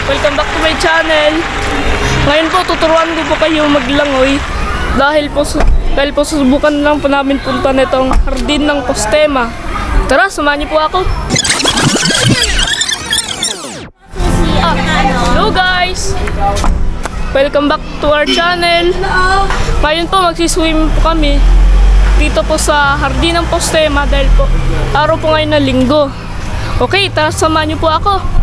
Welcome back to my channel. Ngayon po, tuturuan ko po kayo maglangoy. Dahil po susubukan lang po namin punta nitong hardin ng Postema. Tara, samahan niyo po ako. Hello guys! Welcome back to our channel. Ngayon po, magsiswim po kami dito po sa hardin ng Postema dahil po araw po ngayon na linggo. Okay, tara, samahan niyo po ako.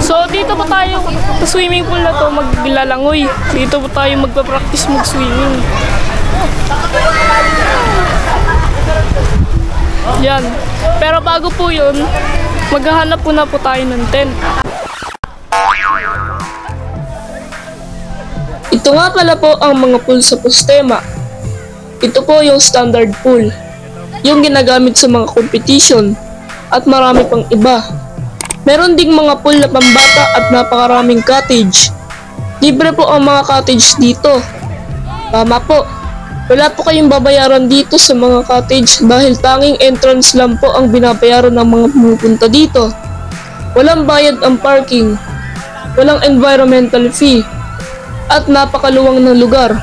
So dito po tayo sa swimming pool na to maglalangoy. Dito po tayo magpa-practice mag-swimming. Yan. Pero bago po yun, maghahanap po tayo ng tent. Ito nga pala po ang mga pool sa Postema. Ito po yung standard pool, yung ginagamit sa mga competition, at marami pang iba. Meron ding mga pool na pambata at napakaraming cottage. Libre po ang mga cottage dito. Tama po, wala po kayong babayaran dito sa mga cottage dahil tanging entrance lang po ang binabayaran ng mga pumupunta dito. Walang bayad ang parking, walang environmental fee, at napakaluwang ng lugar.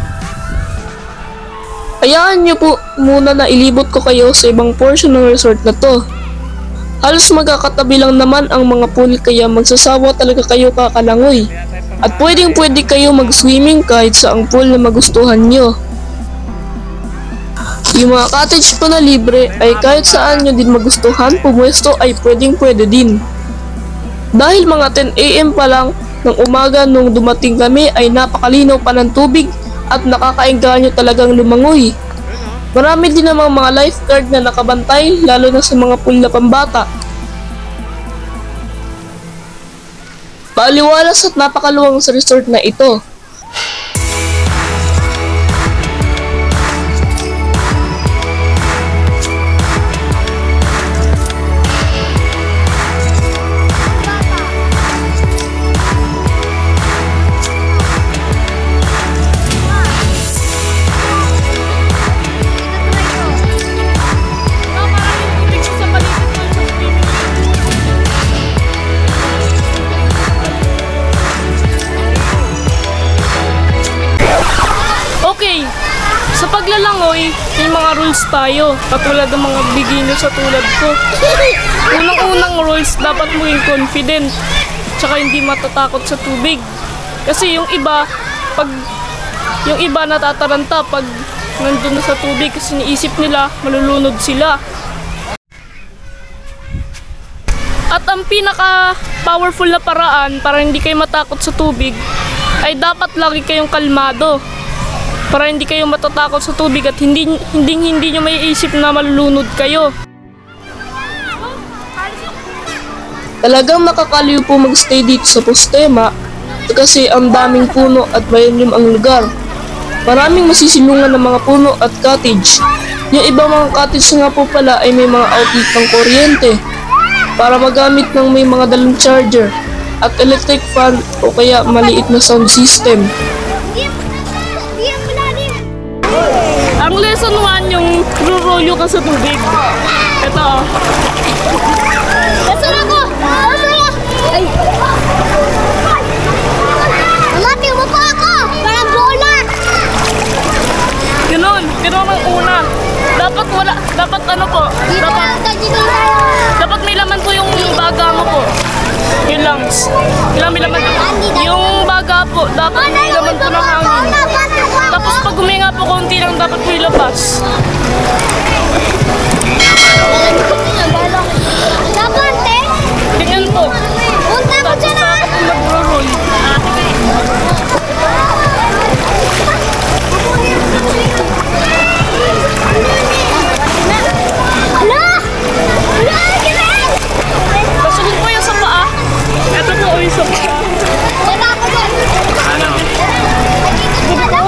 Hayaan nyo po muna na ilibot ko kayo sa ibang portion ng resort na to. Halos magkakatabi lang naman ang mga pool kaya magsasawa talaga kayo kakalangoy. At pwede kayo mag-swimming kahit sa ang pool na magustuhan nyo. Yung mga cottage po na libre ay kahit saan nyo din magustuhan pumwesto ay pwede din. Dahil mga 10 AM pa lang ng umaga nung dumating kami ay napakalinaw pa ng tubig at nakakaengganyo talagang lumangoy. Marami din namang mga lifeguard na nakabantay lalo na sa mga pool na pambata. Paaliwalas at napakaluwang sa resort na ito. Okay, sa paglalangoy, may mga rules tayo, katulad ng mga beginner sa tulad ko. Unang-unang rules, dapat maging confident, tsaka hindi matatakot sa tubig. Kasi yung iba natataranta pag nandun na sa tubig kasi niisip nila malulunod sila. At ang pinaka-powerful na paraan para hindi kayo matakot sa tubig ay dapat lagi kayong kalmado. Para hindi kayo matatakot sa tubig at hindi nyo maiisip na malulunod kayo. Talagang makakaliw po magstay dito sa Postema kasi ang daming puno at mayanim ang lugar. Maraming masisilungan ng mga puno at cottage. Yung ibang mga cottage nga po pala ay may mga outlet ng kuryente para magamit ng may mga dalang charger at electric fan o kaya maliit na sound system. Ang lesson 1 yung rurolyo ka sa tubig. Ito. Lesson ako! Ay! Mati mo pa ako! Parang bola! Ganun ang una. Dapat ano po? Dapat may laman po yung baga mo po. Yun lang. May laman po. Yung baga po, dapat may laman po ng hangin. Tapos pag huminga po konti lang dapat po ilabas. Kapante? Tingnan po. Punta ko dyan ha! Nagro-roll. Ala! Ala! Kinaan! Kasunod po yung sa paa. Ito po yung sa paa. Wala ako dyan! Ano? Wala ako!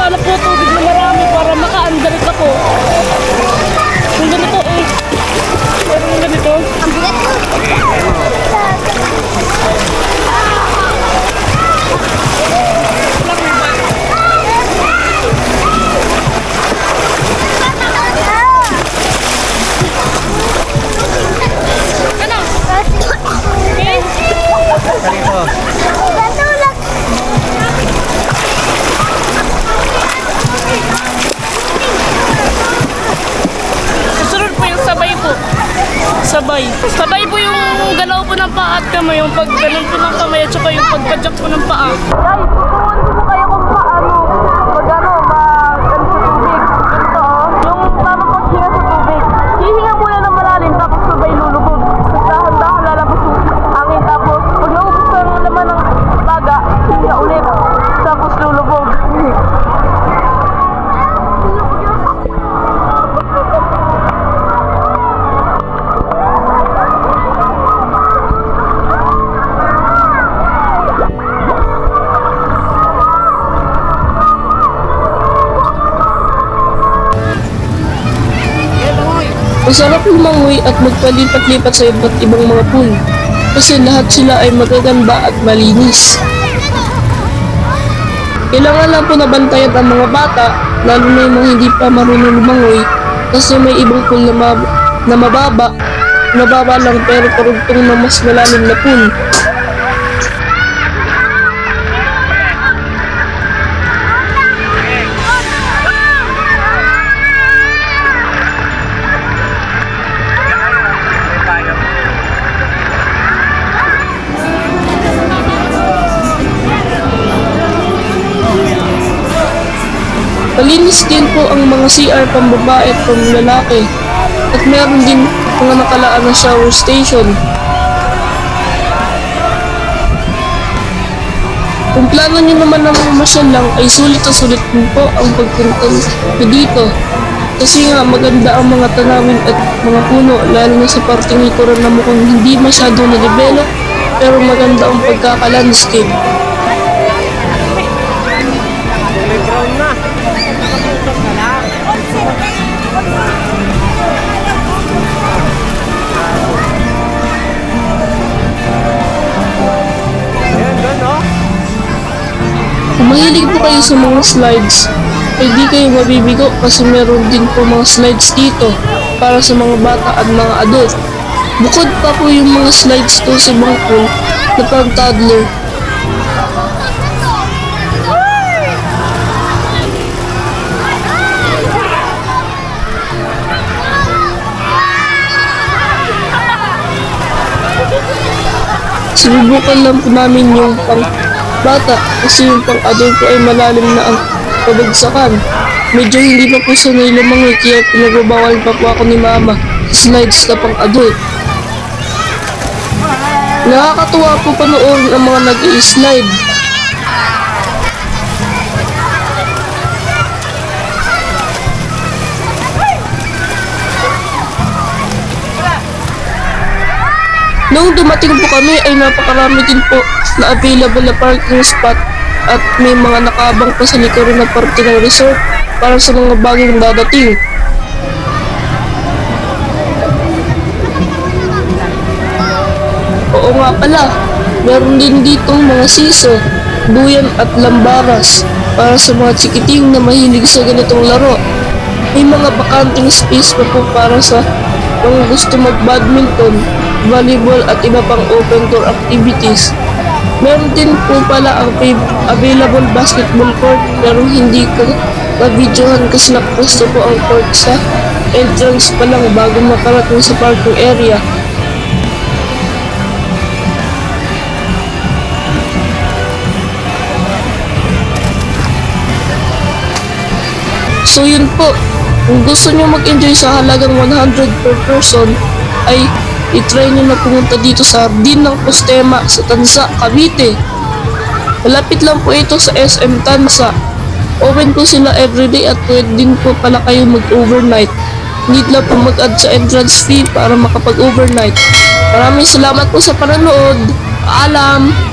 maghanap po tubig na marami para makaandalit ako. Yung ganito eh. Meron yung ganito. Ang bigat mo. Susunod po yung sabay po. Sabay. Sabay po yung galaw po ng paa at kamay. Yung pag ganun po ng kamay at saka yung pagpadyak po ng paa. Guys, tuturuan ko po kayo kung paano mag-ano, mag-ano sa tubig. Ganito yung tamang paghinga sa tubig. Hihinga muna ng malalim tapos sabay lulubog. Tapos dahan-dahan lalabas yung hangin. Tapos pag naubos ang laman ng baga, hihinga ulit. Tapos lulubog. Masarap lumangoy at magpalipat-lipat sa iba't ibang mga pool kasi lahat sila ay magaganda at malinis. Kailangan lang po nabantayan ang mga bata, lalo na yung mga hindi pa marunong lumangoy kasi may ibang pool na mababa lang pero karugtong na mas malalim na pool. Malinis din po ang mga CR pambabae at pamlalaki at meron din mga nakalaan na shower station. Kung plano nyo naman na mamasyal lang ay sulit na sulit din po ang pagpunta nyo dito kasi nga maganda ang mga tanawin at mga puno lalo na sa parteng likuran na mukhang hindi masyado na-develop pero maganda ang pagkaka-landscape. Kung mahilig po kayo sa mga slides, ay di kayo mabibigo kasi meron din po mga slides dito para sa mga bata at mga adult. Bukod pa po yung mga slides to sa mga pool na pang toddler. Sinubukan lang po namin yung pang bata kasi yung pang adult po ay malalim na ang pabagsakan. Medyo hindi pa po sanay lumangoy kaya pinagbabawal pa po ako ni mama sa slides na pang adult. Nakakatuwa po panoorin ang mga nag-i-slide. Noong dumating po kami ay napakarami din po na available na parking spot at may mga nakaabang pa sa likuran na parte ng resort para sa mga bagong dadating. Oo nga pala, meron din ditong mga siso, duyan at lambaras para sa mga chikiting na mahilig sa ganitong laro. May mga bakanting space pa po para sa mga gusto mag-badminton, volleyball at iba pang open door activities. Meron din po pala ang available basketball court pero hindi ko na-videohan kasi nakaposto po ang court sa entrance pa lang bago makarating sa parking area. So yun po, kung gusto nyo mag-enjoy sa halagang 100 per person ay i-try nyo na pumunta dito sa Hardin ng Postema sa Tansa, Cavite. Malapit lang po ito sa SM Tansa. Open po sila everyday at pwede din po pala kayo mag-overnight. Need lang po mag-add sa entrance fee para makapag-overnight. Maraming salamat po sa panonood. Paalam!